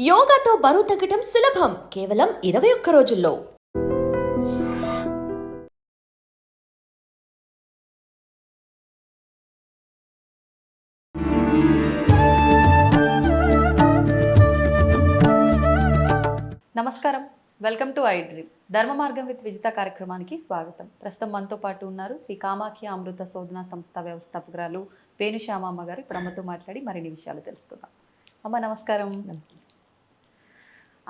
యోగాతో బరువు తగ్గటం సులభం కేవలం 21 రోజుల్లో. నమస్కారం, వెల్కమ్ టు ఐ డ్రీమ్. ధర్మ మార్గం విత్ విజిత కార్యక్రమానికి స్వాగతం. ప్రస్తుతం మనతో పాటు ఉన్నారు శ్రీ కామాఖ్య అమృత శోధన సంస్థ వ్యవస్థాపకురాలు వేణుశ్యామమ్మ గారు. ఇప్పుడు అమ్మతో మాట్లాడి మరిన్ని విషయాలు తెలుసుకుందాం. అమ్మ నమస్కారం.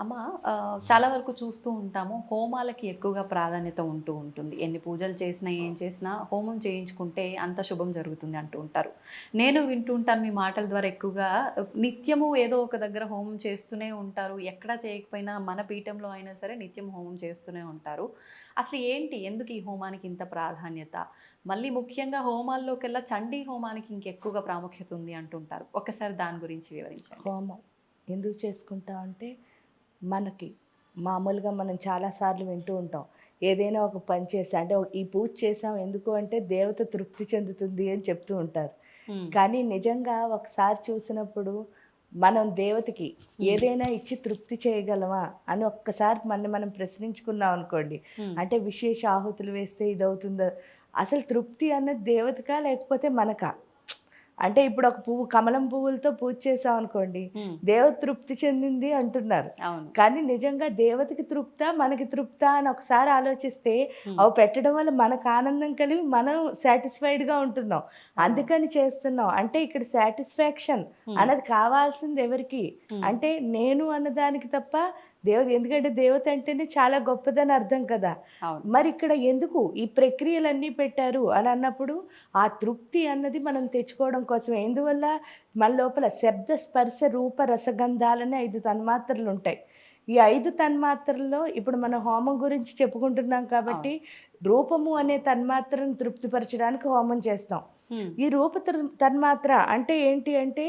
అమ్మ, చాలా వరకు చూస్తూ ఉంటాము, హోమాలకి ఎక్కువగా ప్రాధాన్యత ఉంటూ ఉంటుంది. ఎన్ని పూజలు చేసినా ఏం చేసినా హోమం చేయించుకుంటే అంత శుభం జరుగుతుంది అంటూ ఉంటారు. నేను వింటూ ఉంటాను మీ మాటల ద్వారా, ఎక్కువగా నిత్యము ఏదో ఒక దగ్గర హోమం చేస్తూనే ఉంటారు. ఎక్కడా చేయకపోయినా మన పీఠంలో అయినా సరే నిత్యం హోమం చేస్తూనే ఉంటారు. అసలు ఏంటి, ఎందుకు ఈ హోమానికి ఇంత ప్రాధాన్యత? మళ్ళీ ముఖ్యంగా హోమాల్లోకెల్లా చండీ హోమానికి ఇంకెక్కువగా ప్రాముఖ్యత ఉంది అంటుంటారు. ఒకసారి దాని గురించి వివరించండి. హోమం ఎందుకు చేసుకుంటాం అంటే, మనకి మామూలుగా మనం చాలాసార్లు వింటూ ఉంటాం, ఏదైనా ఒక పని చేస్తే అంటే ఈ పూజ చేసాం ఎందుకు అంటే దేవత తృప్తి చెందుతుంది అని చెప్తూ ఉంటారు. కానీ నిజంగా ఒకసారి చూసినప్పుడు మనం దేవతకి ఏదైనా ఇచ్చి తృప్తి చేయగలమా అని ఒక్కసారి మనం ప్రశ్నించుకున్నాం అనుకోండి, అంటే విశేష ఆహుతులు వేస్తే ఇది అవుతుందో, అసలు తృప్తి అన్నది దేవతకా లేకపోతే మనకా? అంటే ఇప్పుడు ఒక పువ్వు, కమలం పువ్వులతో పూజ చేసాం అనుకోండి, దేవత తృప్తి చెందింది అంటున్నారు. కానీ నిజంగా దేవతకి తృప్తా మనకి తృప్తా అని ఒకసారి ఆలోచిస్తే, అవి పెట్టడం వల్ల మనకు ఆనందం కలిగి మనం సాటిస్ఫైడ్గా ఉంటున్నాం, అందుకని చేస్తున్నాం. అంటే ఇక్కడ సాటిస్ఫాక్షన్ అన్నది కావాల్సింది ఎవరికి అంటే నేను అన్నదానికి తప్ప దేవత, ఎందుకంటే దేవత అంటేనే చాలా గొప్పదని అర్థం కదా. మరి ఇక్కడ ఎందుకు ఈ ప్రక్రియలన్నీ పెట్టారు అని అన్నప్పుడు, ఆ తృప్తి అన్నది మనం తెచ్చుకోవడం కోసమే. ఎందువల్ల మన లోపల శబ్ద స్పర్శ రూప రసగంధాలని 5 తన్మాత్రలు ఉంటాయి. ఈ 5 తన్మాత్రల్లో ఇప్పుడు మనం హోమం గురించి చెప్పుకుంటున్నాం కాబట్టి, రూపము అనే తన్మాత్రను తృప్తిపరచడానికి హోమం చేస్తాం. ఈ రూప తన్మాత్ర అంటే ఏంటి అంటే,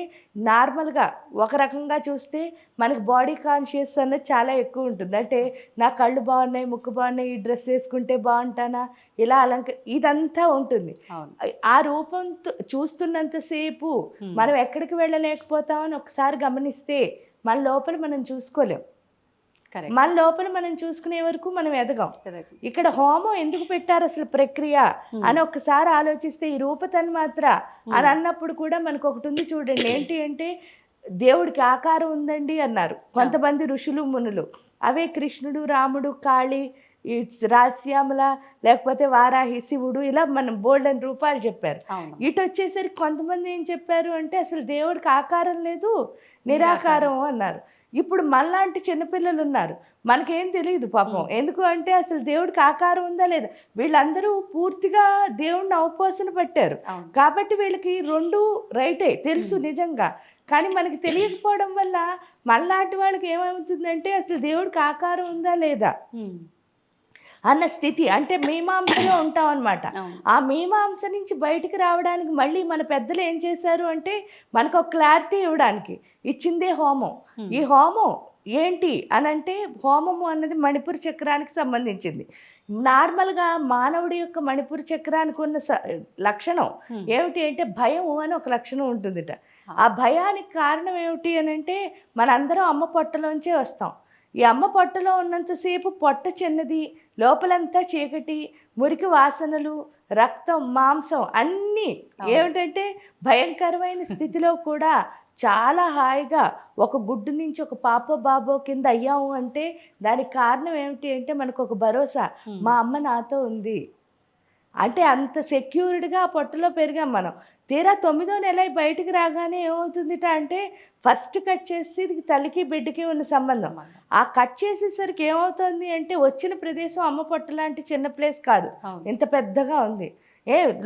నార్మల్గా ఒక రకంగా చూస్తే మనకి బాడీ కాన్షియస్ అన్నది చాలా ఎక్కువ ఉంటుంది. అంటే నా కళ్ళు బాగున్నాయి, ముక్కు బాగున్నాయి, ఈ డ్రెస్ వేసుకుంటే బాగుంటానా, ఇలా ఇదంతా ఉంటుంది. ఆ రూపంతో చూస్తున్నంతసేపు మనం ఎక్కడికి వెళ్ళలేకపోతామని ఒకసారి గమనిస్తే మన లోపల మనం చూసుకోలేం. మన లోపల మనం చూసుకునే వరకు మనం ఎదగం. ఇక్కడ హోమం ఎందుకు పెట్టారు అసలు ప్రక్రియ అని ఒక్కసారి ఆలోచిస్తే, ఈ రూపతన్మాత్ర అని అన్నప్పుడు కూడా మనకు ఒకటి ఉంది చూడండి, ఏంటి అంటే దేవుడికి ఆకారం ఉందండి అన్నారు కొంతమంది ఋషులు మునులు. అవే కృష్ణుడు, రాముడు, కాళీ, ఈ రాశ్యామల, లేకపోతే వారాహి, శివుడు, ఇలా మనం బోల్డెన్ రూపాలు చెప్పారు. ఇటు వచ్చేసరికి కొంతమంది ఏం చెప్పారు అంటే, అసలు దేవుడికి ఆకారం లేదు, నిరాకారం అన్నారు. ఇప్పుడు మనలాంటి చిన్నపిల్లలు ఉన్నారు, మనకేం తెలియదు పాపం. ఎందుకు అంటే అసలు దేవుడికి ఆకారం ఉందా లేదా, వీళ్ళందరూ పూర్తిగా దేవుడిని అవపోసన పట్టారు కాబట్టి వీళ్ళకి రెండు రైటే తెలుసు నిజంగా. కానీ మనకి తెలియకపోవడం వల్ల మనలాంటి వాళ్ళకి ఏమవుతుందంటే, అసలు దేవుడికి ఆకారం ఉందా లేదా అన్న స్థితి, అంటే మీమాంసలో ఉంటాం అనమాట. ఆ మీమాంస నుంచి బయటికి రావడానికి మళ్ళీ మన పెద్దలు ఏం చేశారు అంటే, మనకు ఒక క్లారిటీ ఇవ్వడానికి ఇచ్చిందే హోమం. ఈ హోమం ఏంటి అని అంటే, హోమము అన్నది మణిపూర చక్రానికి సంబంధించింది. నార్మల్గా మానవుడి యొక్క మణిపూర చక్రానికి ఉన్న లక్షణం ఏమిటి అంటే, భయం అని ఒక లక్షణం ఉంటుందిట. ఆ భయానికి కారణం ఏమిటి అని అంటే, మనందరం అమ్మ పొట్టలోంచే వస్తాం. ఈ అమ్మ పొట్టలో ఉన్నంతసేపు పొట్ట చిన్నది, లోపలంతా చీకటి, మురికి వాసనలు, రక్తం, మాంసం అన్నీ ఏమిటంటే భయంకరమైన స్థితిలో కూడా చాలా హాయిగా ఒక గుడ్డు నుంచి ఒక పాపో బాబో కింద అయ్యాము అంటే, దానికి కారణం ఏమిటి అంటే మనకు ఒక భరోసా, మా అమ్మ నాతో ఉంది అంటే. అంత సెక్యూర్డ్గా ఆ పొట్టలో పెరిగాం మనం. తీరా 9వ నెల బయటికి రాగానే ఏమవుతుందిట అంటే, ఫస్ట్ కట్ చేసి తల్లికి బిడ్డకి ఉన్న సంబంధం. ఆ కట్ చేసేసరికి ఏమవుతుంది అంటే, వచ్చిన ప్రదేశం అమ్మ పొట్ట లాంటి చిన్న ప్లేస్ కాదు, ఇంత పెద్దగా ఉంది.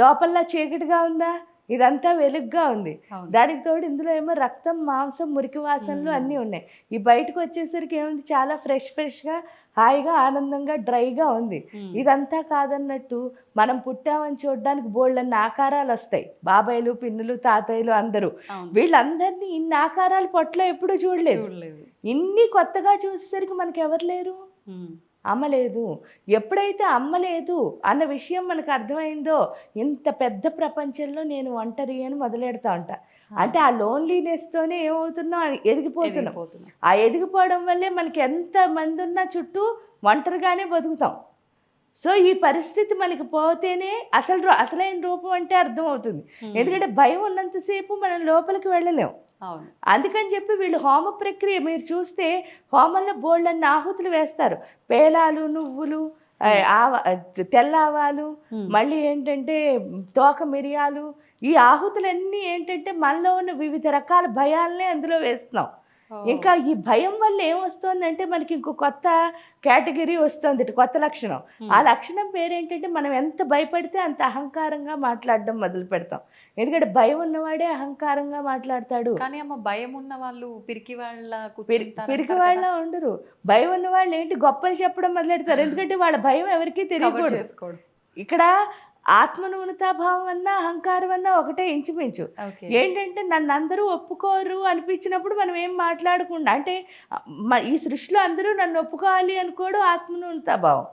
లోపల చీకటిగా ఉందా, ఇదంతా వెలుగ్గా ఉంది. దానికి తోడు ఇందులో ఏమో రక్తం, మాంసం, మురికి వాసనలు అన్నీ ఉన్నాయి. ఈ బయటకు వచ్చేసరికి ఏముంది, చాలా ఫ్రెష్గా హాయిగా ఆనందంగా డ్రైగా ఉంది. ఇదంతా కాదన్నట్టు మనం పుట్టామని చూడడానికి బోల్డన్ని ఆకారాలు వస్తాయి. బాబాయిలు, పిన్నులు, తాతయ్యలు అందరూ, వీళ్ళందరినీ ఇన్ని ఆకారాలు పొట్టలో ఎప్పుడూ చూడలేదు. ఇన్ని కొత్తగా చూసేసరికి మనకి ఎవరు లేరు, అమ్మ లేదు. ఎప్పుడైతే అమ్మ లేదు అన్న విషయం మనకు అర్థమైందో, ఇంత పెద్ద ప్రపంచంలో నేను ఒంటరి అని మొదలెడతా ఉంటా. అంటే ఆ లోన్లీనెస్తోనే ఏమవుతున్నాం, ఎదిగిపోతున్నాం. ఎదిగిపోతున్నాం. ఆ ఎదిగిపోవడం వల్లే మనకి ఎంత మంది ఉన్నా చుట్టూ ఒంటరిగానే బతుకుతాం. సో ఈ పరిస్థితి మనకి పోతేనే అసలైన రూపం అంటే అర్థమవుతుంది. ఎందుకంటే భయం ఉన్నంతసేపు మనం లోపలికి వెళ్ళలేం. అవును. అందుకని చెప్పి వీళ్ళు హోమ ప్రక్రియ మీరు చూస్తే హోమంలో బోళ్ళన్ని ఆహుతులు వేస్తారు. పేలాలు, నువ్వులు, తెల్ల ఆవాలు, మళ్ళీ ఏంటంటే తోక మిరియాలు, ఈ ఆహుతులన్నీ ఏంటంటే మనలో ఉన్న వివిధ రకాల భయాలనే అందులో వేస్తున్నాం. ఇంకా ఈ భయం వల్ల ఏమొస్తుందంటే మనకి ఇంకో కొత్త కేటగిరీ వస్తుంది, కొత్త లక్షణం. ఆ లక్షణం పేరేంటంటే మనం ఎంత భయపడితే అంత అహంకారంగా మాట్లాడడం మొదలు పెడతాం. ఎందుకంటే భయం ఉన్నవాడే అహంకారంగా మాట్లాడతాడు. కానీ అమ్మ భయం ఉన్న వాళ్ళు పిరికి పిరికి వాళ్ళ ఉండరు. భయం ఉన్న వాళ్ళు ఏంటి గొప్పలు చెప్పడం మొదలెడతారు. ఎందుకంటే వాళ్ళ భయం ఎవరికీ తెలియకూడదు. ఇక్కడ ఆత్మన్యూనతాభావం అన్నా అహంకారం అన్నా ఒకటే ఇంచుమించు. ఏంటంటే నన్ను అందరూ ఒప్పుకోరు అనిపించినప్పుడు మనం ఏం మాట్లాడకుండా, అంటే ఈ సృష్టిలో అందరూ నన్ను ఒప్పుకోవాలి అనుకోవడం ఆత్మన్యూనతాభావం.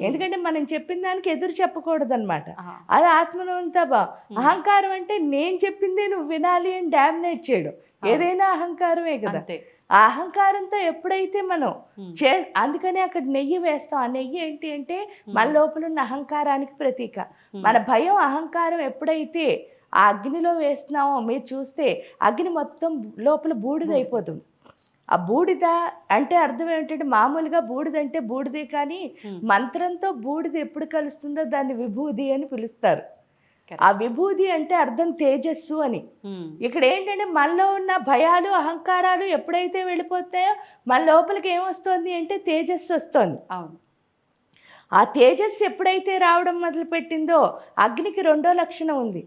ఎందుకంటే మనం చెప్పిన దానికి ఎదురు చెప్పకూడదు అనమాట. అది ఆత్మన్యూనతాభావం. అహంకారం అంటే నేను చెప్పిందే నువ్వు వినాలి అని డామినేట్ చేయడం, ఏదైనా అహంకారమే కదా. ఆ అహంకారంతో ఎప్పుడైతే మనం అందుకనే అక్కడ నెయ్యి వేస్తాం. ఆ నెయ్యి ఏంటి అంటే మన లోపల ఉన్న అహంకారానికి ప్రతీక. మన భయం అహంకారం ఎప్పుడైతే ఆ అగ్నిలో వేస్తున్నామో మీరు చూస్తే అగ్ని మొత్తం లోపల బూడిద అయిపోతుంది. ఆ బూడిద అంటే అర్థం ఏమిటంటే మామూలుగా బూడిద అంటే బూడిదే, కానీ మంత్రంతో బూడిద ఎప్పుడు కలుస్తుందో దాన్ని విభూది అని పిలుస్తారు. ఆ విభూది అంటే అర్థం తేజస్సు అని. ఇక్కడ ఏంటంటే మనలో ఉన్న భయాలు అహంకారాలు ఎప్పుడైతే వెళ్ళిపోతాయో మన లోపలికి ఏమొస్తుంది అంటే తేజస్సు వస్తుంది. ఆ తేజస్సు ఎప్పుడైతే రావడం మొదలుపెట్టిందో అగ్నికి రెండో లక్షణం ఉంది.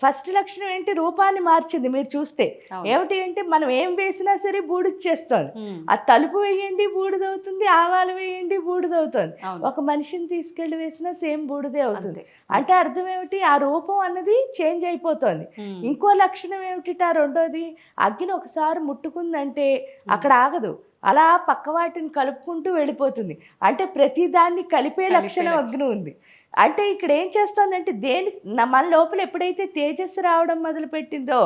ఫస్ట్ లక్షణం ఏంటి, రూపాన్ని మార్చింది. మీరు చూస్తే ఏమిటి అంటే మనం ఏం వేసినా సరే బూడిచ్చేస్తుంది. ఆ తలుపు వేయండి బూడిదవుతుంది, ఆవాలు వేయండి బూడిదవుతుంది. ఒక మనిషిని తీసుకెళ్లి వేసినా సేమ్ బూడిదే అవుతుంది. అంటే అర్థం ఏమిటి, ఆ రూపం అన్నది చేంజ్ అయిపోతుంది. ఇంకో లక్షణం ఏమిటి, రెండోది అగ్ని ఒకసారి ముట్టుకుందంటే అక్కడ ఆగదు, అలా పక్క వాటిని కలుపుకుంటూ వెళ్ళిపోతుంది. అంటే ప్రతిదాన్ని కలిపే లక్షణం అగ్ని ఉంది. అంటే ఇక్కడ ఏం చేస్తుందంటే మన లోపల ఎప్పుడైతే తేజస్సు రావడం మొదలు పెట్టిందో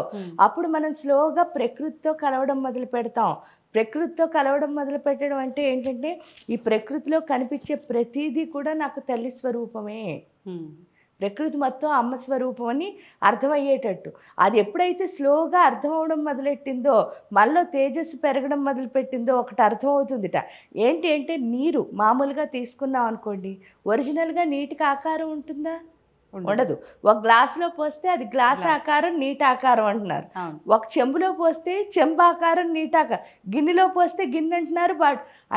అప్పుడు మనం స్లోగా ప్రకృతితో కలవడం మొదలు పెడతాం. ప్రకృతితో కలవడం మొదలు పెట్టడం అంటే ఏంటంటే ఈ ప్రకృతిలో కనిపించే ప్రతిదీ కూడా నాకు తల్లి స్వరూపమే, ప్రకృతి మొత్తం అమ్మ స్వరూపం అని అర్థమయ్యేటట్టు. అది ఎప్పుడైతే స్లోగా అర్థమవడం మొదలెట్టిందో మనలో తేజస్సు పెరగడం మొదలుపెట్టిందో ఒకటి అర్థమవుతుందిట. ఏంటి అంటే నీరు మామూలుగా తీసుకున్నాం అనుకోండి, ఒరిజినల్గా నీటికి ఆకారం ఉంటుందా? ఉండదు. ఒక గ్లాసులో పోస్తే అది గ్లాస్ ఆకారం నీటి ఆకారం అంటున్నారు. ఒక చెంబులో పోస్తే చెంబు ఆకారం నీటి ఆకారం, గిన్నెలో పోస్తే గిన్నె అంటున్నారు.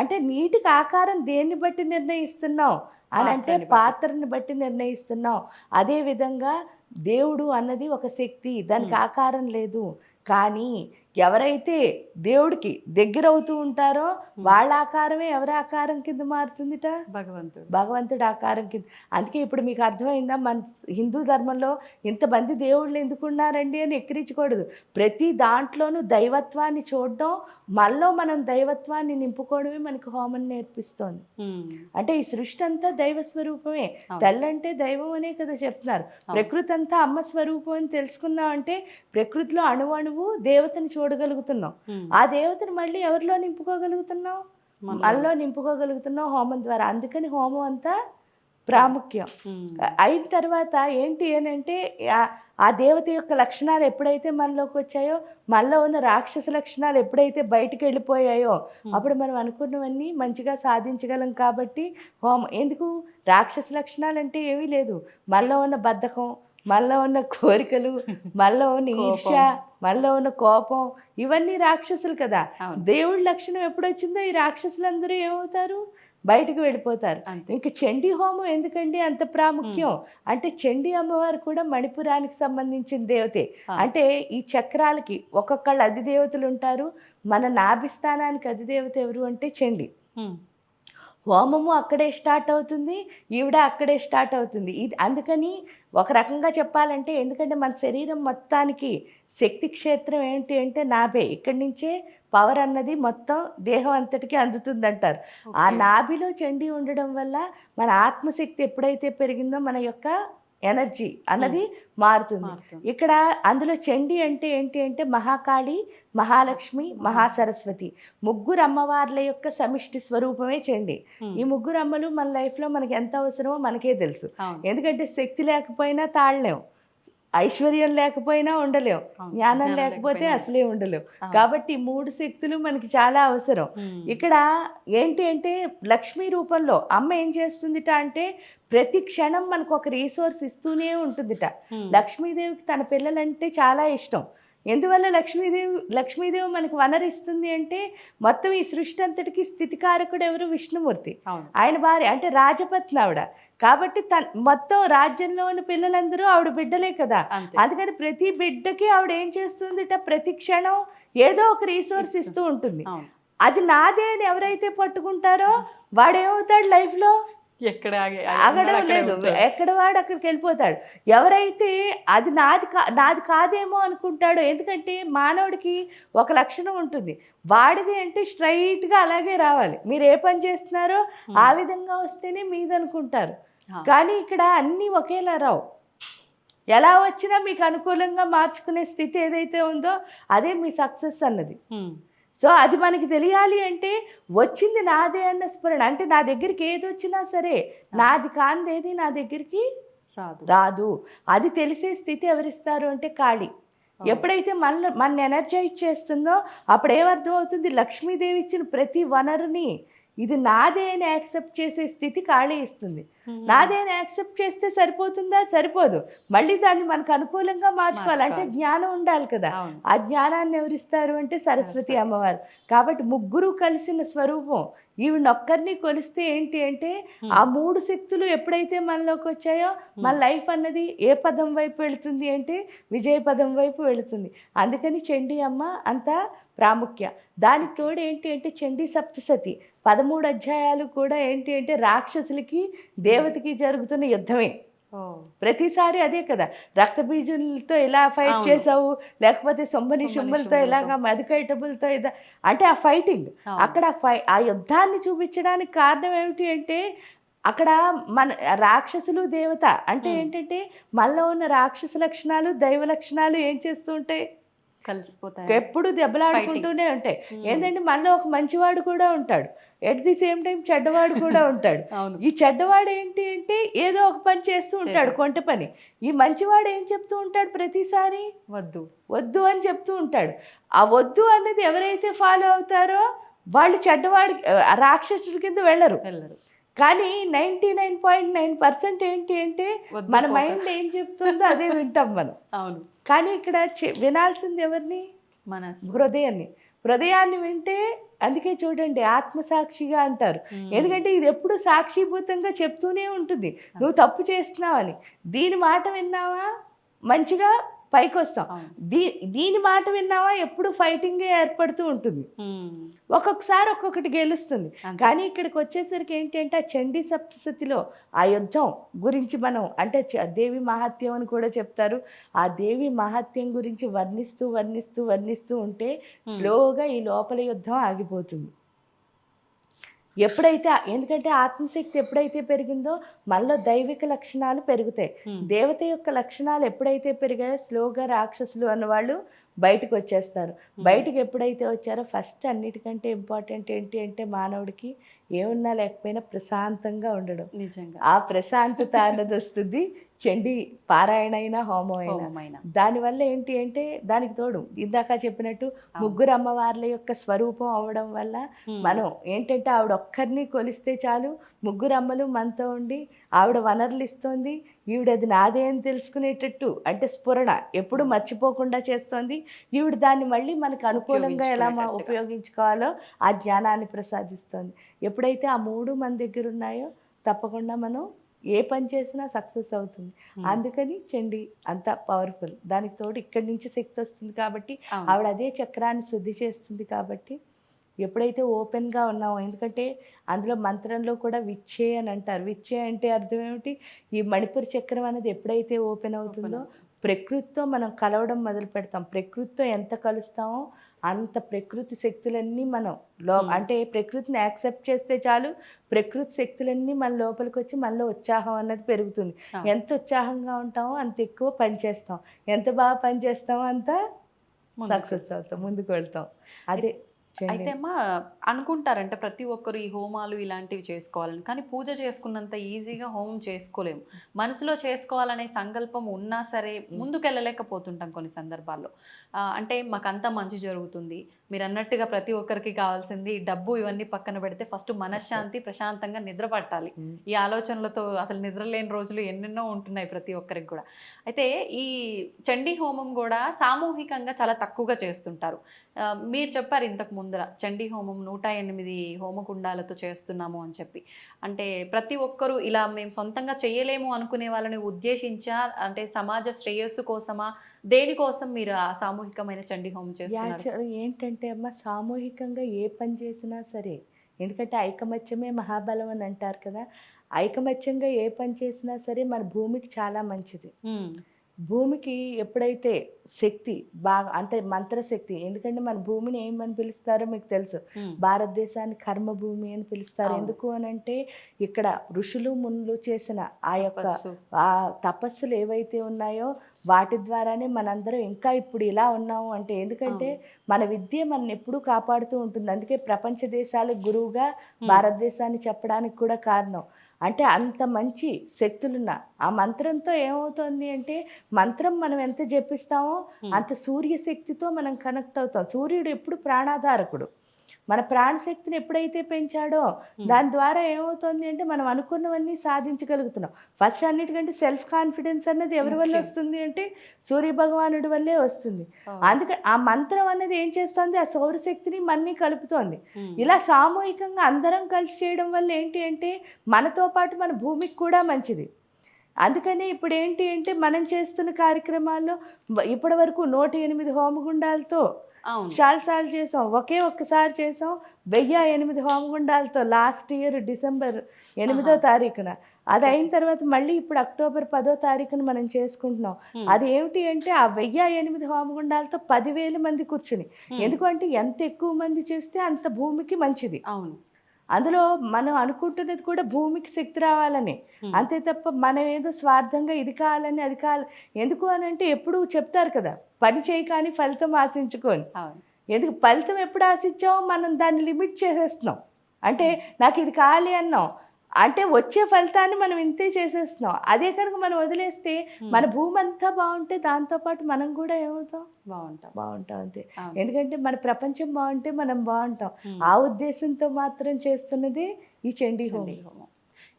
అంటే నీటికి ఆకారం దేన్ని బట్టి నిర్ణయిస్తున్నాం అని అంటే పాత్రని బట్టి నిర్ణయిస్తున్నాం. అదేవిధంగా దేవుడు అన్నది ఒక శక్తి, దానికి ఆకారం లేదు. కానీ ఎవరైతే దేవుడికి దగ్గర అవుతూ ఉంటారో వాళ్ళ ఆకారమే ఎవరి ఆకారం కింద మారుతుందిట, భగవంతుడి ఆకారం కింద. అందుకే ఇప్పుడు మీకు అర్థమైందా మన హిందూ ధర్మంలో ఇంతమంది దేవుళ్ళు ఎందుకున్నారండి అని ఎక్కిరించకూడదు. ప్రతి దాంట్లోనూ దైవత్వాన్ని చూడడం, మనలో మనం దైవత్వాన్ని నింపుకోవడమే మనకు హోమం నేర్పిస్తోంది. అంటే ఈ సృష్టి అంతా దైవ స్వరూపమే. తల్లంటే దైవం అనే కదా చెప్తున్నారు. ప్రకృతి అంతా అమ్మ స్వరూపం అని తెలుసుకున్నాం అంటే ప్రకృతిలో అణువణువు దేవతని చూడగలుగుతున్నాం. ఆ దేవతను మళ్ళీ ఎవరిలో నింపుకోగలుగుతున్నాం, మనలో నింపుకోగలుగుతున్నాం హోమం ద్వారా. అందుకని హోమం అంతా ప్రాముఖ్యం. అయిన తర్వాత ఏంటి అని అంటే ఆ దేవత యొక్క లక్షణాలు ఎప్పుడైతే మనలోకి వచ్చాయో, మనలో ఉన్న రాక్షస లక్షణాలు ఎప్పుడైతే బయటికి వెళ్ళిపోయాయో అప్పుడు మనం అనుకున్నవన్నీ మంచిగా సాధించగలం. కాబట్టి హోమం ఎందుకు, రాక్షస లక్షణాలు అంటే ఏమీ లేదు, మనలో ఉన్న బద్ధకం, మనలో ఉన్న కోరికలు, మనలో ఉన్న ఈర్ష్య, మనలో ఉన్న కోపం, ఇవన్నీ రాక్షసులు కదా. దేవుడి లక్షణం ఎప్పుడొచ్చిందో ఈ రాక్షసులందరూ ఏమవుతారు, బయటకు వెళ్ళిపోతారు. ఇంకా చండీ హోమం ఎందుకండి అంత ప్రాముఖ్యం అంటే, చండీ అమ్మవారు కూడా మణిపురానికి సంబంధించిన దేవతే. అంటే ఈ చక్రాలకి ఒక్కొక్కళ్ళు అధిదేవతలు ఉంటారు. మన నాభిస్థానానికి అధిదేవత ఎవరు అంటే చండీ. హోమము అక్కడే స్టార్ట్ అవుతుంది, ఈవిడ అక్కడే స్టార్ట్ అవుతుంది. ఇది అందుకని ఒక రకంగా చెప్పాలంటే, ఎందుకంటే మన శరీరం మొత్తానికి శక్తి క్షేత్రం ఏంటి అంటే నాభే. ఇక్కడి నుంచే పవర్ అన్నది మొత్తం దేహం అంతటికీ అందుతుందంటారు. ఆ నాభిలో చండీ ఉండడం వల్ల మన ఆత్మశక్తి ఎప్పుడైతే పెరిగిందో మన యొక్క ఎనర్జీ అన్నది మారుతుంది. మారుతుంది. ఇక్కడ అందులో చండి అంటే ఏంటి అంటే మహాకాళి, మహాలక్ష్మి, మహాసరస్వతి ముగ్గురు అమ్మవార్ల యొక్క సమిష్టి స్వరూపమే చండి. ఉమ్, ఈ ముగ్గురు అమ్మలు మన లైఫ్లో మనకి ఎంత అవసరమో మనకే తెలుసు. అవును. ఎందుకంటే శక్తి లేకపోయినా తాళలేం, ఐశ్వర్యం లేకపోయినా ఉండలేం, అవును. జ్ఞానం జ్ఞానం లేకపోతే లేకపోయినా అసలే ఉండలేం. అవును. కాబట్టి ఈ 3 శక్తులు మనకి చాలా అవసరం. ఉమ్, ఇక్కడ ఏంటి అంటే లక్ష్మీ రూపంలో అమ్మ ఏం చేస్తుందిట అంటే ప్రతి క్షణం మనకు ఒక రీసోర్స్ ఇస్తూనే ఉంటుందిట. ఉమ్, లక్ష్మీదేవికి తన పిల్లలంటే చాలా ఇష్టం. ఎందువల్ల లక్ష్మీదేవి మనకు వనరిస్తుంది అంటే మొత్తం ఈ సృష్టి అంతటికి స్థితికారకుడు ఎవరు? విష్ణుమూర్తి. అవును. ఆయన భార్య అంటే రాజపత్ని ఆవిడ. కాబట్టి మొత్తం రాజ్యంలో ఉన్న పిల్లలందరూ ఆవిడ బిడ్డలే కదా. అంతే. అందుకని ప్రతి బిడ్డకి ఆవిడ ఏం చేస్తుందిట ప్రతి క్షణం ఏదో ఒక రీసోర్స్ ఇస్తూ ఉంటుంది. అవును. అది నాదే అని ఎవరైతే పట్టుకుంటారో వాడేమవుతాడు లైఫ్లో? ఎక్కడ ఆగడం లేదు, ఎక్కడ వాడు అక్కడికి వెళ్ళిపోతాడు. ఎవరైతే అది నాది కాదేమో అనుకుంటాడో, ఎందుకంటే మానవుడికి ఒక లక్షణం ఉంటుంది, వాడిది అంటే స్ట్రైట్గా అలాగే రావాలి. మీరు ఏ పని చేస్తున్నారో ఆ విధంగా వస్తేనే మీదనుకుంటారు. కానీ ఇక్కడ అన్నీ ఒకేలా రావు. ఎలా వచ్చినా మీకు అనుకూలంగా మార్చుకునే స్థితి ఏదైతే ఉందో అదే మీ సక్సెస్ అన్నది. సో అది మనకి తెలియాలి అంటే వచ్చింది నాదే అన్న స్ఫురణ. అంటే నా దగ్గరికి ఏది వచ్చినా సరే నాది కాందేది నా దగ్గరికి రాదు. అది తెలిసే స్థితి ఎవరిస్తారు అంటే కాళీ. ఎప్పుడైతే మన ఎనర్జైజ్ చేస్తుందో అప్పుడు ఏమర్థం అవుతుంది? లక్ష్మీదేవి ఇచ్చిన ప్రతి వనరుని ఇది నాదే అని యాక్సెప్ట్ చేసే స్థితి కాళీ ఇస్తుంది. నాదే అని యాక్సెప్ట్ చేస్తే సరిపోతుందా? సరిపోదు. మళ్ళీ దాన్ని మనకు అనుకూలంగా మార్చుకోవాలి. అంటే జ్ఞానం ఉండాలి కదా. ఆ జ్ఞానాన్ని ఎవరిస్తారు అంటే సరస్వతి అమ్మవారు. కాబట్టి ముగ్గురు కలిసిన స్వరూపం. ఈవిడొక్కరిని కొలిస్తే ఏంటి అంటే ఆ 3 శక్తులు ఎప్పుడైతే మనలోకి వచ్చాయో మన లైఫ్ అన్నది ఏ పదం వైపు వెళుతుంది అంటే విజయ పదం వైపు వెళుతుంది. అందుకని చండీ అమ్మ అంత ప్రాముఖ్య. దానికి తోడు ఏంటి అంటే చండీ సప్తసతి 13 అధ్యాయాలు కూడా ఏంటి అంటే రాక్షసులకి దేవతకి జరుగుతున్న యుద్ధమే. ప్రతిసారి అదే కదా, రక్తబీజులతో ఎలా ఫైట్ చేసావు, లేకపోతే శుంభులతో ఎలాగా మధుకైటబులతో అంటే ఆ ఫైటింగ్ అక్కడ ఆ యుద్ధాన్ని చూపించడానికి కారణం ఏమిటి అంటే అక్కడ మన రాక్షసులు దేవత అంటే ఏంటంటే మనలో ఉన్న రాక్షస లక్షణాలు దైవ లక్షణాలు ఏం చేస్తూ ఉంటాయి? కలిసిపోతాయి, ఎప్పుడు దెబ్బలాడుకుంటూనే ఉంటాయి. ఏంటంటే మనలో ఒక మంచివాడు కూడా ఉంటాడు, ఎట్ ది సేమ్ టైం చెడ్డవాడు కూడా ఉంటాడు. ఈ చెడ్డవాడు ఏంటి అంటే ఏదో ఒక పని చేస్తూ ఉంటాడు, కొంట పని. ఈ మంచివాడు ఏం చెప్తూ ఉంటాడు? ప్రతిసారి వద్దు అని చెప్తూ ఉంటాడు. ఆ వద్దు అన్నది ఎవరైతే ఫాలో అవుతారో వాళ్ళు చెడ్డవాడి రాక్షసుడి కింద వెళ్ళరు. కానీ 99.9% ఏంటి అంటే మన మైండ్ ఏం చెప్తుందో అదే వింటాం మనం. అవును. కానీ ఇక్కడ వినాల్సింది ఎవరిని? మన హృదయాన్ని వింటే. అందుకే చూడండి ఆత్మసాక్షిగా అంటారు. ఎందుకంటే ఇది ఎప్పుడు సాక్షిభూతంగా చెప్తూనే ఉంటుంది నువ్వు తప్పు చేస్తున్నావని. దీని మాట విన్నావా మంచిగా పైకి వస్తాం, దీని మాట విన్నావా ఎప్పుడు ఫైటింగే ఏర్పడుతూ ఉంటుంది. ఒక్కొక్కసారి ఒక్కొక్కటి గెలుస్తుంది. కానీ ఇక్కడికి వచ్చేసరికి ఏంటి అంటే ఆ చండీ సప్తసతిలో ఆ యుద్ధం గురించి మనం అంటే దేవి మహాత్యం అని కూడా చెప్తారు. ఆ దేవి మహాత్యం గురించి వర్ణిస్తూ ఉంటే స్లోగా ఈ లోపల యుద్ధం ఆగిపోతుంది. ఎప్పుడైతే ఎందుకంటే ఆత్మశక్తి ఎప్పుడైతే పెరిగిందో మనలో దైవిక లక్షణాలు పెరుగుతాయి. దేవత యొక్క లక్షణాలు ఎప్పుడైతే పెరిగాయో స్లోగా రాక్షసులు అన్నవాళ్ళు బయటకు వచ్చేస్తారు. బయటకు ఎప్పుడైతే వచ్చారో ఫస్ట్ అన్నిటికంటే ఇంపార్టెంట్ ఏంటి అంటే మానవుడికి ఏమున్నా లేకపోయినా ప్రశాంతంగా ఉండడం. నిజంగా ఆ ప్రశాంతత అన్నది వస్తుంది చండీ పారాయణ అయినా హోమం అయినా. దానివల్ల ఏంటి అంటే దానికి తోడు ఇందాక చెప్పినట్టు ముగ్గురు అమ్మవార్ల యొక్క స్వరూపం అవ్వడం వల్ల మనం ఏంటంటే ఆవిడ ఒక్కరిని కొలిస్తే చాలు, ముగ్గురు అమ్మలు మనతో ఉండి ఆవిడ వనరులు ఇస్తోంది. ఈవిడది నాదే అని తెలుసుకునేటట్టు అంటే స్ఫురణ ఎప్పుడు మర్చిపోకుండా చేస్తోంది. ఈవిడ దాన్ని మళ్ళీ మనకు అనుకూలంగా ఎలా ఉపయోగించుకోవాలో ఆ జ్ఞానాన్ని ప్రసాదిస్తోంది. ఎప్పుడైతే ఆ 3 మన దగ్గర ఉన్నాయో తప్పకుండా మనం ఏ పని చేసినా సక్సెస్ అవుతుంది. అందుకని చండీ అంత పవర్ఫుల్. దానికి తోడు ఇక్కడి నుంచి శక్తి వస్తుంది కాబట్టి ఆవిడ అదే చక్రాన్ని శుద్ధి చేస్తుంది. కాబట్టి ఎప్పుడైతే ఓపెన్గా ఉన్నామో, ఎందుకంటే అందులో మంత్రంలో కూడా విచ్చే అని అంటారు. విచ్చే అంటే అర్థం ఏమిటి? ఈ మణిపూర్ చక్రం అనేది ఎప్పుడైతే ఓపెన్ అవుతుందో ప్రకృతితో మనం కలవడం మొదలు పెడతాం. ప్రకృతితో ఎంత కలుస్తామో అంత ప్రకృతి శక్తులన్నీ మనం అంటే ప్రకృతిని యాక్సెప్ట్ చేస్తే చాలు, ప్రకృతి శక్తులన్నీ మన లోపలికి వచ్చి మనలో ఉత్సాహం అన్నది పెరుగుతుంది. ఎంత ఉత్సాహంగా ఉంటామో అంత ఎక్కువ పని చేస్తాం, ఎంత బాగా పని చేస్తామో అంత సక్సెస్ అవుతాం, ముందుకు వెళ్తాం. అదే అయితే అమ్మా అనుకుంటారంటే ప్రతి ఒక్కరు ఈ హోమాలు ఇలాంటివి చేసుకోవాలని, కానీ పూజ చేసుకున్నంత ఈజీగా హోమం చేసుకోలేము. మనసులో చేసుకోవాలనే సంకల్పం ఉన్నా సరే ముందుకెళ్ళలేకపోతుంటాం కొన్ని సందర్భాల్లో. అంటే మాకంతా మంచి జరుగుతుంది, మీరు అన్నట్టుగా ప్రతి ఒక్కరికి కావాల్సింది డబ్బు ఇవన్నీ పక్కన పెడితే ఫస్ట్ మనశ్శాంతి, ప్రశాంతంగా నిద్ర పట్టాలి. ఈ ఆలోచనలతో అసలు నిద్ర లేని రోజులు ఎన్నెన్నో ఉంటున్నాయి ప్రతి ఒక్కరికి కూడా. అయితే ఈ చండీ హోమం కూడా సామూహికంగా చాలా తక్కువగా చేస్తుంటారు. మీరు చెప్పారు ఇంతకు ముందర చండీ హోమం 108 హోమకుండాలతో చేస్తున్నాము అని చెప్పి. అంటే ప్రతి ఒక్కరూ ఇలా మేము సొంతంగా చేయలేము అనుకునే వాళ్ళని ఉద్దేశించా, అంటే సమాజ శ్రేయస్సు కోసమా, దేనికోసం మీరు ఆ సామూహికమైన చండీ హోమం చేస్తున్నారు? ఏంటంటే అమ్మ, సామూహికంగా ఏ పని చేసినా సరే, ఎందుకంటే ఐకమత్యమే మహాబలం అని అంటారు కదా. ఐకమత్యంగా ఏ పని చేసినా సరే మన భూమికి చాలా మంచిది. భూమికి ఎప్పుడైతే శక్తి బాగా, అంటే మంత్రశక్తి, ఎందుకంటే మన భూమిని ఏమని పిలుస్తారో మీకు తెలుసు, భారతదేశాన్ని కర్మభూమి అని పిలుస్తారు. ఎందుకు అని అంటే ఇక్కడ ఋషులు మునులు చేసిన ఆ యొక్క ఆ తపస్సులు ఏవైతే ఉన్నాయో వాటి ద్వారానే మనందరం ఇంకా ఇప్పుడు ఇలా ఉన్నాము. అంటే ఎందుకంటే మన విద్య మన ఎప్పుడూ కాపాడుతూ ఉంటుంది. అందుకే ప్రపంచ దేశాలకు గురువుగా భారతదేశాన్ని చెప్పడానికి కూడా కారణం. అంటే అంత మంచి శక్తులున్న ఆ మంత్రంతో ఏమవుతుంది అంటే, మంత్రం మనం ఎంత జపిస్తామో అంత సూర్యశక్తితో మనం కనెక్ట్ అవుతాం. సూర్యుడు ఎప్పుడు ప్రాణాధారకుడు. మన ప్రాణశక్తిని ఎప్పుడైతే పెంచాడో దాని ద్వారా ఏమవుతుంది అంటే మనం అనుకున్నవన్నీ సాధించగలుగుతున్నాం. ఫస్ట్ అన్నిటికంటే సెల్ఫ్ కాన్ఫిడెన్స్ అన్నది ఎవరి వల్ల వస్తుంది అంటే సూర్య భగవానుడి వల్లే వస్తుంది. అందుకే ఆ మంత్రం అన్నది ఏం చేస్తుంది, ఆ సౌరశక్తిని మన్ని కలుపుతోంది. ఇలా సామూహికంగా అందరం కలిసి చేయడం వల్ల ఏంటి అంటే మనతో పాటు మన భూమికి కూడా మంచిది. అందుకని ఇప్పుడు ఏంటి అంటే మనం చేస్తున్న కార్యక్రమాల్లో ఇప్పటి వరకు 108 హోమగుండాలతో చాలాసార్లు చేసాం. ఒక్కసారి చేసాం 1008 హోమగుండాలతో లాస్ట్ ఇయర్ డిసెంబర్ 8వ తారీఖున. అది అయిన తర్వాత మళ్ళీ ఇప్పుడు అక్టోబర్ 10వ తారీఖున మనం చేసుకుంటున్నాం. అది ఏమిటి అంటే ఆ 1008 హోమగుండాలతో 10,000 మంది కూర్చుని. ఎందుకంటే ఎంత ఎక్కువ మంది చేస్తే అంత భూమికి మంచిది. అవును, అందులో మనం అనుకుంటున్నది కూడా భూమికి శక్తి రావాలని, అంతే తప్ప మనం ఏదో స్వార్థంగా ఇది కావాలని అది కావాలి. ఎందుకు అని అంటే ఎప్పుడు చెప్తారు కదా, పని చేయి కానీ ఫలితం ఆశించుకొని. ఎందుకు ఫలితం ఎప్పుడు ఆశించామో మనం దాన్ని లిమిట్ చేసేస్తున్నాం. అంటే నాకు ఇది కావాలి అన్నాం అంటే వచ్చే ఫలితాన్ని మనం ఇంతే చేసేస్తున్నాం. అదే కనుక మనం వదిలేస్తే మన భూమి అంతా బాగుంటే దాంతోపాటు మనం కూడా ఏమవుతాం, బాగుంటాం అంతే. ఎందుకంటే మన ప్రపంచం బాగుంటే మనం బాగుంటాం. ఆ ఉద్దేశంతో మాత్రం చేస్తున్నది ఈ చండీ హోమం.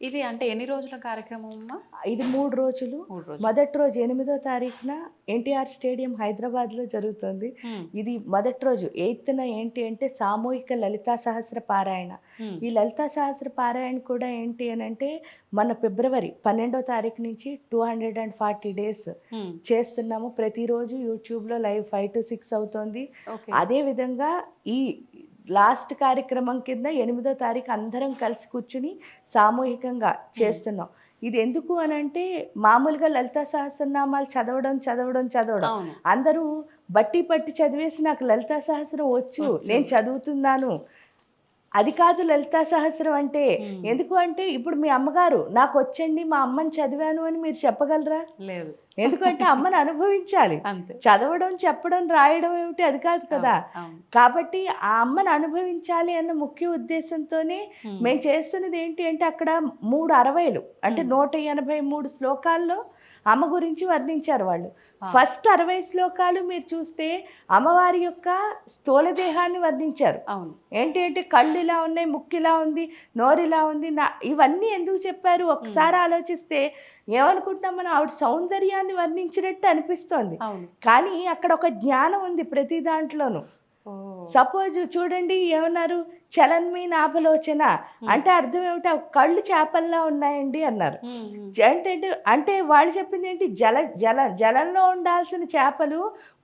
ఇది అంటే ఎన్ని రోజుల కార్యక్రమం అమ్మా? ఇది 3 రోజులు. మొదటి రోజు 8వ తారీఖున ఎన్టీఆర్ స్టేడియం హైదరాబాద్లో జరుగుతుంది. ఇది మొదటి రోజు 8న ఏంటి అంటే సామూహిక లలితా సహస్ర పారాయణ. ఈ లలితా సహస్ర పారాయణ కూడా ఏంటి అని అంటే మన ఫిబ్రవరి 12వ తారీఖు నుంచి 240 days చేస్తున్నాము. ప్రతిరోజు యూట్యూబ్లో లైవ్ 5 to 6 అవుతుంది. అదేవిధంగా ఈ లాస్ట్ కార్యక్రమం కింద 8వ తారీఖు అందరం కలిసి కూర్చుని సామూహికంగా చేస్తున్నాం. ఇది ఎందుకు అని అంటే మామూలుగా లలితా సహస్రనామాలు చదవడం అందరూ బట్టి పట్టి చదివేసి నాకు లలితా సహస్రం వచ్చు, నేను చదువుతున్నాను, అది కాదు లలితా సహస్రం అంటే. ఎందుకు అంటే ఇప్పుడు మీ అమ్మగారు నాకు వచ్చండి మా అమ్మని చదివాను అని మీరు చెప్పగలరా? లేదు. ఎందుకంటే అమ్మని అనుభవించాలి. చదవడం, చెప్పడం, రాయడం ఏమిటి అది కాదు కదా. కాబట్టి ఆ అమ్మని అనుభవించాలి అన్న ముఖ్య ఉద్దేశంతోనే మేము చేస్తున్నది ఏంటి అంటే అక్కడ 360 అంటే 183 శ్లోకాల్లో అమ్మ గురించి వర్ణించారు వాళ్ళు. ఫస్ట్ 60 శ్లోకాలు మీరు చూస్తే అమ్మవారి యొక్క స్థూల దేహాన్ని వర్ణించారు. అవును, ఏంటి అంటే కళ్ళు ఇలా ఉన్నాయి, ముక్కు ఇలా ఉంది, నోరు ఇలా ఉంది, ఇవన్నీ ఎందుకు చెప్పారు ఒకసారి ఆలోచిస్తే ఏమనుకుంటాం మనం, ఆవిడ సౌందర్యాన్ని వర్ణించినట్టు అనిపిస్తోంది. కానీ అక్కడ ఒక జ్ఞానం ఉంది ప్రతి దాంట్లోనూ. సపోజ్ చూడండి ఏమన్నారు, చలన్మీ నాభలోచన అంటే అర్థం ఏమిటి, ఆ కళ్ళు చేపల్లా ఉన్నాయండి అన్నారు. అంటే అంటే వాళ్ళు చెప్పింది ఏంటి, జలంలో ఉండాల్సిన చేపలు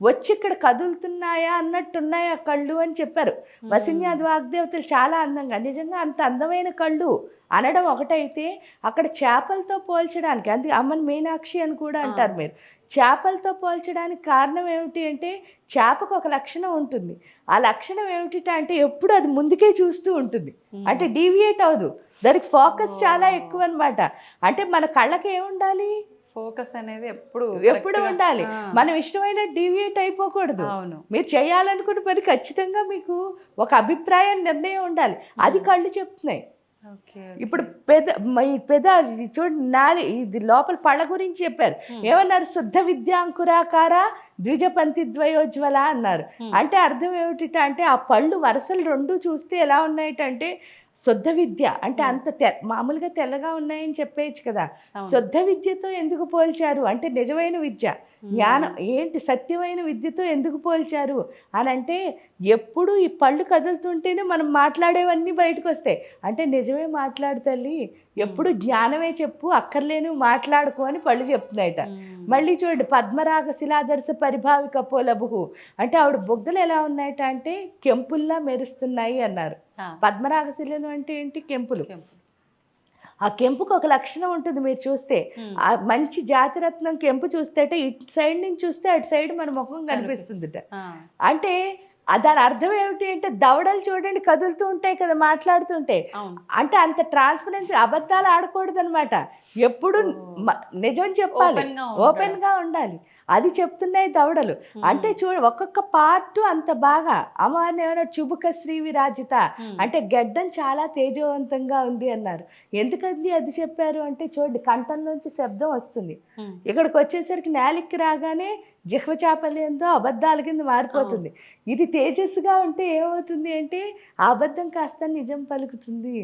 వచ్చి ఇక్కడ కదులుతున్నాయా అన్నట్టున్నాయా కళ్ళు అని చెప్పారు. వసిన్యాది వాగ్దేవతలు చాలా అందంగా, నిజంగా అంత అందమైన కళ్ళు అనడం ఒకటైతే, అక్కడ చేపలతో పోల్చడానికి, అందుకే అమ్మని మీనాక్షి అని కూడా అంటారు మీరు. చేపలతో పోల్చడానికి కారణం ఏమిటి అంటే, చేపకు ఒక లక్షణం ఉంటుంది. ఆ లక్షణం ఏమిటి అంటే ఎప్పుడు అది ముందుకే చూస్తూ ఉంటుంది, అంటే డీవియేట్ అవ్వదు, దానికి ఫోకస్ చాలా ఎక్కువ అనమాట. అంటే మన కళ్ళకి ఏముండాలి, ఫోకస్ అనేది ఎప్పుడు ఉండాలి, మనం ఇష్టమైన డీవియేట్ అయిపోకూడదు. మీరు చేయాలనుకున్న పని ఖచ్చితంగా మీకు ఒక అభిప్రాయం, నిర్ణయం ఉండాలి. అది కళ్ళు చెప్తున్నాయి. ఇప్పుడు పెద్ద చూడండి, ఇది లోపల పళ్ళ గురించి చెప్పారు. ఏమన్నారు, శుద్ధ విద్యాంకురాకార ద్విజపంతి ద్వయోజ్వల అన్నారు. అంటే అర్థం ఏమిటి అంటే, ఆ పళ్ళు వరుసలు రెండు చూస్తే ఎలా ఉన్నాయటంటే శుద్ధ విద్య అంటే అంత మామూలుగా తెల్లగా ఉన్నాయని చెప్పేయచ్చు కదా. శుద్ధ విద్యతో ఎందుకు పోల్చారు అంటే, నిజమైన విద్య, జ్ఞానం ఏంటి, సత్యమైన విద్యతో ఎందుకు పోల్చారు అని అంటే, ఎప్పుడు ఈ పళ్ళు కదులుతుంటేనే మనం మాట్లాడేవన్నీ బయటకు వస్తాయి. అంటే నిజమే మాట్లాడు తల్లి, ఎప్పుడు జ్ఞానమే చెప్పు, అక్కర్లేని మాట్లాడుకో అని పళ్ళు చెప్తున్నాయట. మళ్ళీ చూడండి, పద్మరాగ శిలాదర్శ పరిభావిక పోలబు అంటే ఆవిడ బొగ్గలు ఎలా ఉన్నాయట అంటే కెంపుల్లా మెరుస్తున్నాయి అన్నారు. పద్మరాగ శిలలు అంటే ఏంటి, కెంపులు. ఆ కెంపుకు ఒక లక్షణం ఉంటుంది, మీరు చూస్తే ఆ మంచి జాతిరత్నం కెంపు చూస్తే ఇటు సైడ్ నుంచి చూస్తే అటు సైడ్ మన ముఖం కనిపిస్తుందిట. అంటే దాని అర్థం ఏమిటి అంటే, దవడలు చూడండి కదులుతూ ఉంటాయి కదా మాట్లాడుతుంటే, అంటే అంత ట్రాన్స్పరెన్సీ, అబద్ధాలు ఆడకూడదు అనమాట, ఎప్పుడు నిజం చెప్పాలి, ఓపెన్ గా ఉండాలి. అది చెప్తున్నాయి దవడలు. అంటే ఒక్కొక్క పార్ట్ అంత బాగా. అమ్మవారిని ఏమన్నా చుబుక శ్రీ విరాజిత అంటే గడ్డం చాలా తేజవంతంగా ఉంది అన్నారు. ఎందుకంది అది చెప్పారు అంటే, చూడండి కంఠంలోంచి శబ్దం వస్తుంది, ఇక్కడికి వచ్చేసరికి నేలిక్కి రాగానే జిహ్వ చాపల్యంతో అబద్ధాల కింద మారిపోతుంది. ఇది తేజస్సుగా ఉంటే ఏమవుతుంది అంటే, ఆ అబద్ధం కాస్త నిజం పలుకుతుంది.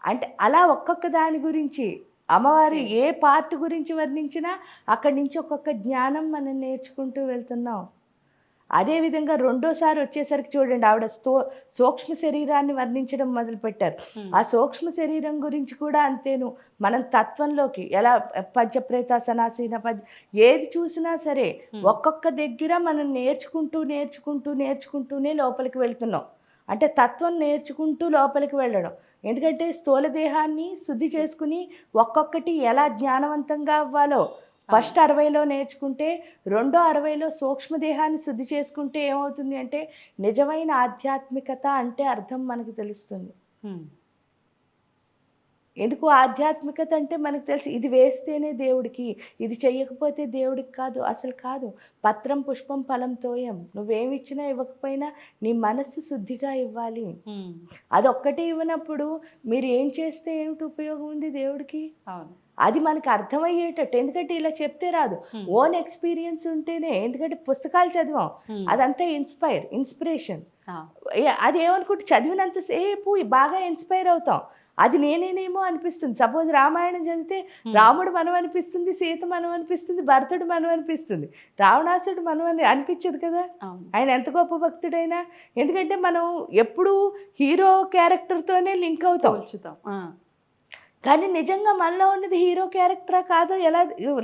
అంటే అలా ఒక్కొక్క దాని గురించి అమ్మవారి ఏ పార్ట్ గురించి వర్ణించినా అక్కడి నుంచి ఒక్కొక్క జ్ఞానం మనం నేర్చుకుంటూ వెళ్తున్నాం. అదేవిధంగా రెండోసారి వచ్చేసరికి చూడండి, ఆవిడ సూక్ష్మ శరీరాన్ని వర్ణించడం మొదలుపెట్టారు. ఆ సూక్ష్మ శరీరం గురించి కూడా అంతేను. మనం తత్వంలోకి ఎలా పంచప్రేత సనాసీన ఏది చూసినా సరే ఒక్కొక్క దగ్గర మనం నేర్చుకుంటూనే లోపలికి వెళ్తున్నాం. అంటే తత్వం నేర్చుకుంటూ లోపలికి వెళ్ళడం. ఎందుకంటే స్థూల దేహాన్ని శుద్ధి చేసుకుని ఒక్కొక్కటి ఎలా జ్ఞానవంతంగా అవ్వాలో ఫస్ట్ 60లో నేర్చుకుంటే, రెండో 60లో సూక్ష్మదేహాన్ని శుద్ధి చేసుకుంటే ఏమవుతుంది అంటే, నిజమైన ఆధ్యాత్మికత అంటే అర్థం మనకు తెలుస్తుంది. ఎందుకు ఆధ్యాత్మికత అంటే మనకు తెలుసు, ఇది వేస్తేనే దేవుడికి, ఇది చెయ్యకపోతే దేవుడికి కాదు, అసలు కాదు. పత్రం పుష్పం ఫలం తోయం, నువ్వేమిచ్చినా ఇవ్వకపోయినా నీ మనస్సు శుద్ధిగా ఇవ్వాలి. అదొక్కటి ఇవ్వనప్పుడు మీరు ఏం చేస్తే ఏమిటి ఉపయోగం ఉంది దేవుడికి? అది మనకు అర్థమయ్యేటట్టు, ఎందుకంటే ఇలా చెప్తే రాదు, ఓన్ ఎక్స్పీరియన్స్ ఉంటేనే. ఎందుకంటే పుస్తకాలు చదివాం, అదంతా ఇన్స్పిరేషన్. అది ఏమనుకుంటే చదివినంతసేపు బాగా ఇన్స్పైర్ అవుతాం, అది నేనేనేమో అనిపిస్తుంది. సపోజ్ రామాయణం చదివితే రాముడు మనం అనిపిస్తుంది, సీత మనం అనిపిస్తుంది, భరతుడు మనం అనిపిస్తుంది, రావణాసుడు మనం అనిపించదు కదా. ఆయన ఎంత గొప్ప భక్తుడైనా, ఎందుకంటే మనం ఎప్పుడు హీరో క్యారెక్టర్తోనే లింక్ అవుతాం. కానీ నిజంగా మనలో ఉన్నది హీరో క్యారెక్టరా కాదో ఎలా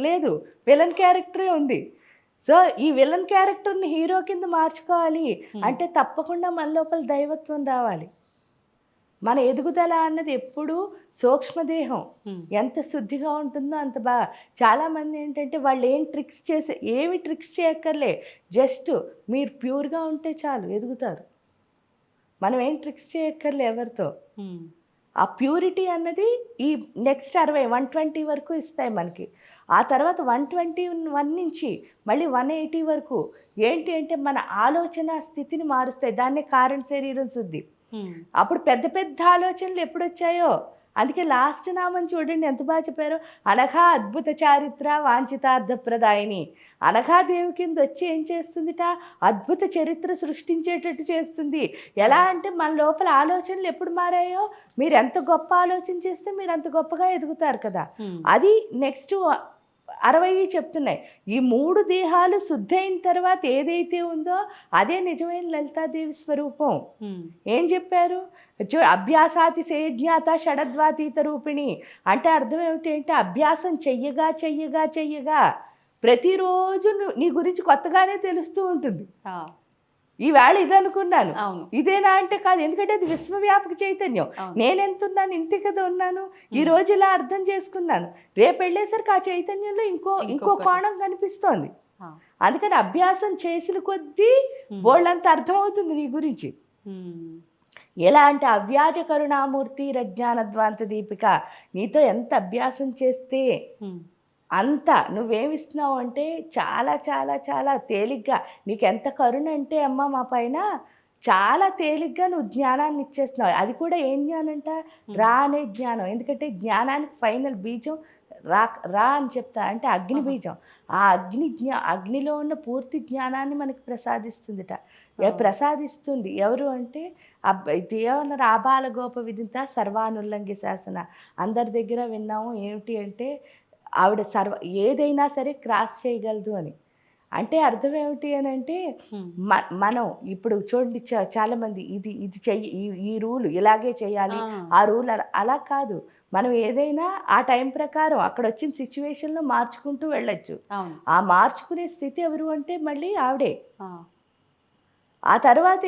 లేదు, విలన్ క్యారెక్టరే ఉంది. సో ఈ విలన్ క్యారెక్టర్ని హీరో కింద మార్చుకోవాలి అంటే తప్పకుండా మన లోపల దైవత్వం రావాలి. మన ఎదుగుదల అన్నది ఎప్పుడూ సూక్ష్మదేహం ఎంత శుద్ధిగా ఉంటుందో అంత బాగా. చాలామంది ఏంటంటే వాళ్ళు ఏమి ట్రిక్స్ చేయక్కర్లే, జస్ట్ మీరు ప్యూర్గా ఉంటే చాలు ఎదుగుతారు. మనం ఏం ట్రిక్స్ చేయక్కర్లే ఎవరితో. ఆ ప్యూరిటీ అన్నది ఈ నెక్స్ట్ 120 వరకు ఇస్తాయి మనకి. ఆ తర్వాత 121 నుంచి మళ్ళీ 180 వరకు ఏంటి అంటే మన ఆలోచన స్థితిని మారుస్తాయి. దాన్నే కారణ శరీరం శుద్ధి. అప్పుడు పెద్ద పెద్ద ఆలోచనలు ఎప్పుడు వచ్చాయో, అందుకే లాస్ట్ నామం చూడండి ఎంత బాగా చెప్పారో, అనఘా అద్భుత చారిత్ర వాంఛితార్థప్రదాయిని. అనఘాదేవి కింద వచ్చి ఏం చేస్తుందిట, అద్భుత చరిత్ర సృష్టించేటట్టు చేస్తుంది. ఎలా అంటే మన లోపల ఆలోచనలు ఎప్పుడు మారాయో, మీరు ఎంత గొప్ప ఆలోచన చేస్తే మీరు అంత గొప్పగా ఎదుగుతారు కదా. అది నెక్స్ట్ 60 చెప్తున్నాయి. ఈ 3 దేహాలు శుద్ధైన తర్వాత ఏదైతే ఉందో అదే నిజమైన లలితాదేవి స్వరూపం. ఏం చెప్పారు? అభ్యాసాతి సేజ్ఞాత షడద్వాతీత రూపిణి అంటే అర్థం ఏమిటి అంటే అభ్యాసం చెయ్యగా చెయ్యగా చెయ్యగా ప్రతిరోజు నీ గురించి కొత్తగానే తెలుస్తూ ఉంటుంది. ఈవేళ ఇది అనుకున్నాను, ఇదేనా అంటే కాదు, ఎందుకంటే అది విశ్వవ్యాపక చైతన్యం. నేనెంతున్నాను, ఇంతే కదా ఉన్నాను, ఈ రోజు ఇలా అర్థం చేసుకున్నాను, రేపు వెళ్ళేసరికి ఆ చైతన్యంలో ఇంకో కోణం కనిపిస్తోంది. అందుకని అభ్యాసం చేసిన కొద్దీ బోళ్ళంత అర్థమవుతుంది నీ గురించి. ఎలా అంటే అవ్యాజ కరుణామూర్తి రజ్ఞానద్వాంత దీపిక, నీతో ఎంత అభ్యాసం చేస్తే అంత నువ్వేమిస్తున్నావు అంటే చాలా చాలా చాలా తేలిగ్గా, నీకు ఎంత కరుణ అంటే అమ్మ మా పైన, చాలా తేలిగ్గా నువ్వు జ్ఞానాన్ని ఇచ్చేస్తున్నావు. అది కూడా ఏం జ్ఞానం అంట? రా అనే జ్ఞానం. ఎందుకంటే జ్ఞానానికి ఫైనల్ బీజం రా అని చెప్తా అంటే అగ్ని బీజం. ఆ అగ్నిలో ఉన్న పూర్తి జ్ఞానాన్ని మనకి ప్రసాదిస్తుంది. ఎవరు అంటే ఏమన్నారు? ఆబాల గోప విదిత సర్వానుల్లంఘి శాసన. అందరి దగ్గర విన్నాము ఏమిటి అంటే ఆవిడ ఏదైనా సరే క్రాస్ చేయగలదు అని. అంటే అర్థం ఏమిటి అని అంటే మనం ఇప్పుడు చూడండి, చాలామంది ఇది చెయ్యి, ఈ రూల్ ఇలాగే చేయాలి, ఆ రూల్ అలా కాదు. మనం ఏదైనా ఆ టైం ప్రకారం అక్కడ వచ్చిన సిచ్యువేషన్లో మార్చుకుంటూ వెళ్ళొచ్చు. ఆ మార్చుకునే స్థితి ఎవరు అంటే మళ్ళీ ఆవిడే. ఆ తర్వాత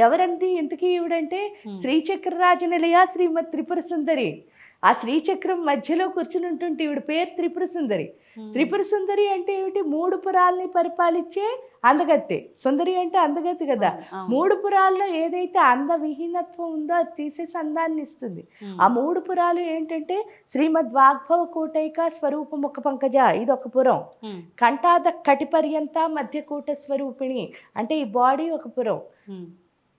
ఎవరండి ఇంతకీ ఈవిడంటే శ్రీచక్రరాజనిలయ శ్రీమద్ త్రిపుర సుందరి. ఆ శ్రీచక్రం మధ్యలో కూర్చుని ఉంటుంటే ఈవిడ పేరు త్రిపుర సుందరి. త్రిపుర సుందరి అంటే ఏమిటి? 3 పురాల్ని పరిపాలించే అందగత్తే. సుందరి అంటే అందగత్తి కదా. 3 పురాల్లో ఏదైతే అందవిహీనత్వం ఉందో అది తీసేసి అందాన్ని ఇస్తుంది. ఆ 3 పురాలు ఏంటంటే శ్రీమద్ వాగ్భవ కూటైక స్వరూప ముఖ పంకజ, ఇది ఒక పురం. కంఠాద కటిపర్యంత మధ్యకూట స్వరూపిణి అంటే ఈ బాడీ ఒక పురం.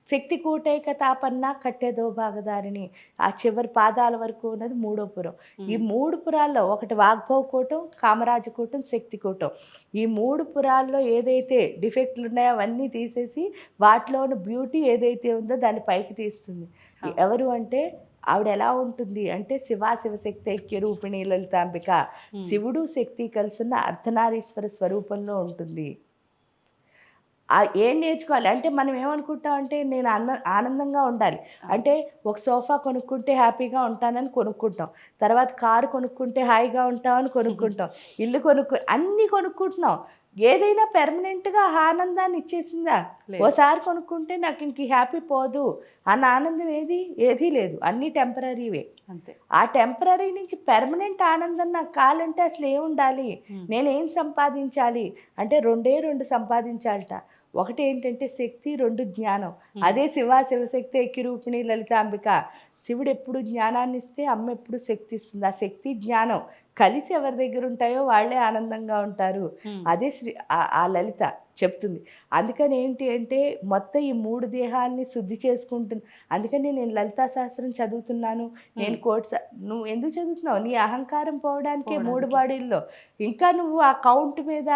శక్తి కూటైక తాపన్న కట్టెదో భాగదారిని, ఆ చివరి పాదాల వరకు ఉన్నది 3వ పురం. ఈ 3 పురాల్లో ఒకటి వాగ్భవ కూటం, కామరాజకూటం, శక్తి కూటం. ఈ 3 పురాల్లో ఏదైతే డిఫెక్ట్లు ఉన్నాయో అవన్నీ తీసేసి వాటిలో ఉన్న బ్యూటీ ఏదైతే ఉందో దాన్ని పైకి తీస్తుంది. ఎవరు అంటే ఆవిడ ఎలా ఉంటుంది అంటే శివశక్తి ఐక్య రూపిణి లలితాంబిక. శివుడు శక్తి కలిసిన అర్ధనారీశ్వర స్వరూపంలో ఉంటుంది. ఏం నేర్చుకోవాలి అంటే మనం ఏమనుకుంటాం అంటే నేను ఆనందంగా ఉండాలి అంటే ఒక సోఫా కొనుక్కుంటే హ్యాపీగా ఉంటానని కొనుక్కుంటాం, తర్వాత కారు కొనుక్కుంటే హాయిగా ఉంటామని కొనుక్కుంటాం, ఇల్లు అన్నీ కొనుక్కుంటున్నాం. ఏదైనా పెర్మనెంట్గా ఆనందాన్ని ఇచ్చేసిందా? ఓసారి కొనుక్కుంటే నాకు ఇంక హ్యాపీ పోదు అన్న ఆనందం ఏదీ లేదు. అన్నీ టెంపరీవే. అంతే. ఆ టెంపరీ నుంచి పెర్మనెంట్ ఆనందం నాకు కావాలంటే అసలు ఏముండాలి, నేనేం సంపాదించాలి అంటే 2 సంపాదించాలట. ఒకటి ఏంటంటే శక్తి, 2 జ్ఞానం. అదే శివశక్తి ఐక్య రూపిణి లలితాంబిక. శివుడు ఎప్పుడు జ్ఞానాన్ని ఇస్తే అమ్మ ఎప్పుడు శక్తి ఇస్తుంది. ఆ శక్తి జ్ఞానం కలిసి ఎవరి దగ్గర ఉంటాయో వాళ్ళే ఆనందంగా ఉంటారు. అదే ఆ లలిత చెప్తుంది. అందుకని ఏంటి అంటే మొత్తం ఈ 3 దేహాలని శుద్ధి చేసుకుంటుంది. అందుకని నేను లలితా శాస్త్రం చదువుతున్నాను. నేను నువ్వు ఎందుకు చదువుతున్నావు? నీ అహంకారం పోవడానికే 3 బాడీల్లో. ఇంకా నువ్వు ఆ కౌంట్ మీద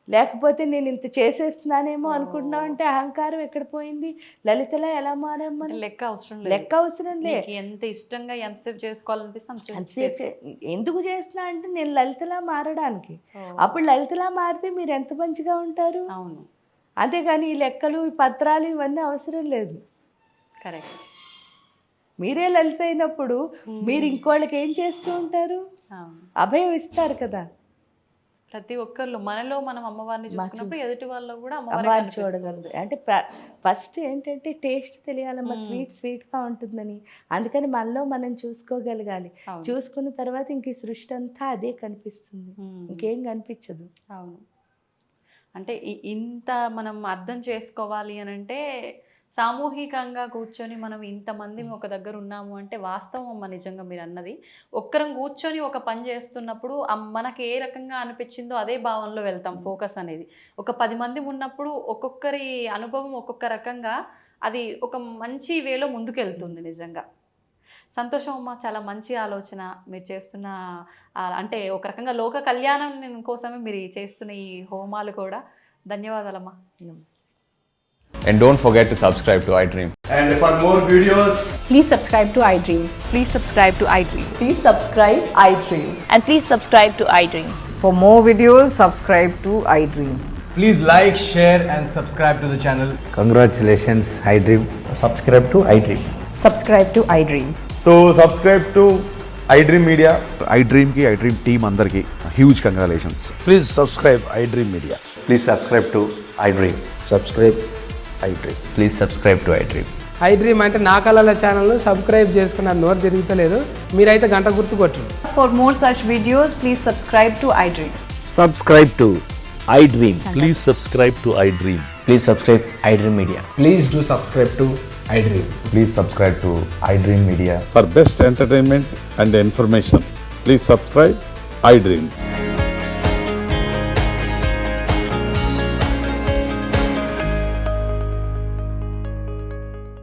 లేకపోతే నేను ఇంత చేసేస్తున్నానేమో అనుకుంటున్నావు అంటే అహంకారం ఎక్కడ పోయింది? లలితలా ఎలా మారమ్మా? లెక్క అవసరం లేదు. ఎంత ఇష్టంగా ఎంతసేపు చేసుకోవాలనిపిస్తే ఎందుకు చేస్తున్నా అంటే నేను లలితలా మారడానికి. అప్పుడు లలితలా మారితే మీరు ఎంత మంచిగా ఉంటారు. అవును. అంతేగాని ఈ లెక్కలు, ఈ పత్రాలు ఇవన్నీ అవసరం లేదు. కరెక్ట్. మీరే లలిత అయినప్పుడు మీరు ఇంకోళ్ళకి ఏం చేస్తూ ఉంటారు? అభయం ఇస్తారు కదా. ప్రతి ఒక్కళ్ళు మనలో మనం అమ్మవారిని చూసుకున్నప్పుడు ఎదుటి వాళ్ళు కూడా అమ్మవారిని చూడగలరు. అంటే ఫస్ట్ ఏంటంటే టేస్ట్ తెలియాలమ్మా, స్వీట్గా ఉంటుందని. అందుకని మనలో మనం చూసుకోగలగాలి. చూసుకున్న తర్వాత ఇంక ఈ సృష్టి అంతా అదే కనిపిస్తుంది, ఇంకేం కనిపించదు. అవును. అంటే ఇంత మనం అర్థం చేసుకోవాలి అని అంటే సామూహికంగా కూర్చొని మనం ఇంతమంది ఒక దగ్గర ఉన్నాము అంటే వాస్తవం అమ్మ, నిజంగా మీరు అన్నది. ఒక్కరం కూర్చొని ఒక పని చేస్తున్నప్పుడు మనకి ఏ రకంగా అనిపించిందో అదే భావనలో వెళ్తాం. ఫోకస్ అనేది ఒక 10 మంది ఉన్నప్పుడు ఒక్కొక్కరి అనుభవం ఒక్కొక్క రకంగా అది ఒక మంచి వేలో ముందుకెళ్తుంది. నిజంగా సంతోషం అమ్మ. చాలా మంచి ఆలోచన మీరు చేస్తున్న, అంటే ఒక రకంగా లోక కళ్యాణం కోసమే మీరు చేస్తున్న ఈ హోమాలు కూడా. ధన్యవాదాలమ్మా. And don't forget to subscribe to iDream. And for more videos, please subscribe to iDream. Please subscribe to iDream. Please subscribe iDream. And please subscribe to iDream. For more videos, subscribe to iDream. Please like, share, and subscribe to the channel. Congratulations, iDream. Subscribe to iDream. Subscribe to iDream. So subscribe to iDream media. iDream team అందరికీ huge congratulations. Please subscribe iDream Media. Please subscribe to iDream. Subscribe iDream. Please subscribe to iDream. iDream అంటే నా కళల ఛానల్ను subscribe చేసుకున్నారు, నోరు తిరుగుతలేదు. మీరైతే గంట గుర్తు కొట్టండి. For more such videos, please subscribe to iDream. Subscribe to iDream. Please subscribe to iDream. Please subscribe iDream Media. Please do subscribe to iDream. Please subscribe to iDream Media. For best entertainment and information please subscribe iDream.